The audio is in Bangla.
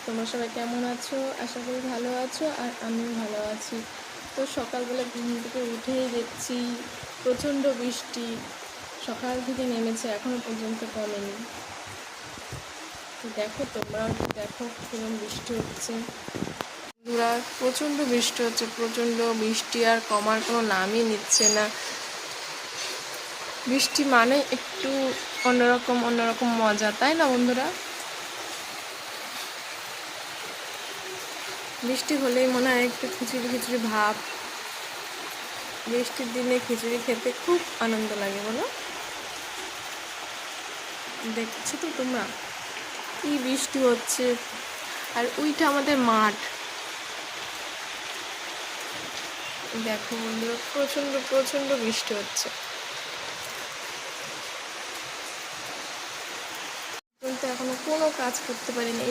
তোমরা সবাই কেমন আছো? আশা করি ভালো আছো, আর আমিও ভালো আছি। তো সকালবেলা ঘুম থেকে উঠেই দেখছি প্রচণ্ড বৃষ্টি সকাল থেকে নেমেছে, এখনও পর্যন্ত কমেনি। তো দেখো, তোমরাও দেখো কিরকম বৃষ্টি হচ্ছে। বন্ধুরা, প্রচণ্ড বৃষ্টি হচ্ছে, প্রচণ্ড বৃষ্টি, আর কমার কোনো নামই নিচ্ছে না। বৃষ্টি মানে একটু অন্যরকম মজা, তাই না বন্ধুরা? বৃষ্টি হলেই মনে হয় একটু খিচুড়ি ভাব। বৃষ্টির দিনে খিচুড়ি খেতে খুব আনন্দ লাগে, বলো। দেখছো তো তোমরা কি বৃষ্টি হচ্ছে, আর ওইটা আমাদের মাঠ। দেখো বন্ধুরা, প্রচণ্ড বৃষ্টি হচ্ছে, কিন্তু এখনো কোনো কাজ করতে পারিনি।